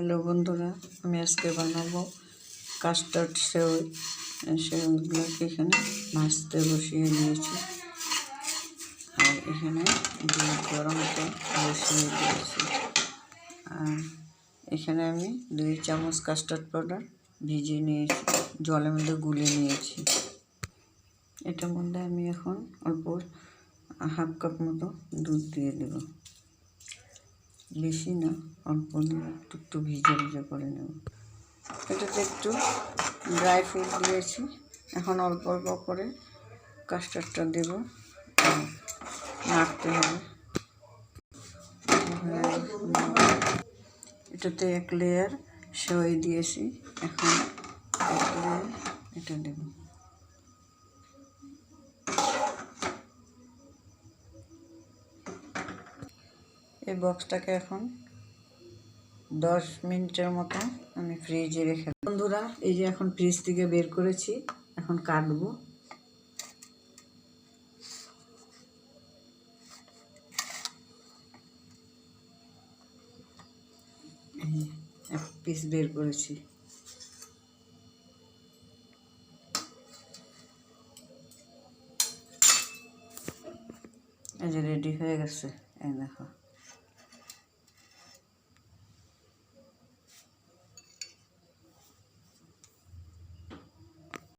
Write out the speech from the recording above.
Hello বন্ধুরা, আমি আজকে বানাবো কাস্টার্ড সেওই। সেওইগুলোকে এখানে ভাজতে বসিয়ে দিয়েছি, আর এখানে দুধ গরম তেল বসিয়ে দিয়েছি। আর এখানে আমি 2 চামচ কাস্টার্ড পাউডার ভিজিয়ে নিয়েছি, জলের মধ্যে গুলে নিয়েছি। এটার মধ্যে আমি এখন অল্প হাফ কাপ মতো দুধ দিয়ে দেব, বেশি না, অল্প দিয়ে একটু ভিজে ভিজে করে নেব। এটাতে একটু ড্রাই ফ্রুট দিয়েছি। এখন অল্প অল্প করে কাস্টার্ডটা দেব, নাড়তে হবে। এটাতে 1 লেয়ার সেওই দিয়েছি, এখন 1 লেয়ার এটা দেব। এই বক্সটাকে এখন 10 মিনিটের মতো আমি ফ্রিজে রেখে দেব। বন্ধুরা, এই যে এখন ফ্রিজ থেকে বের করেছি, এখন কাটবো। এক পিস বের করেছি। এই যে রেডি হয়ে গেছে, এই দেখো।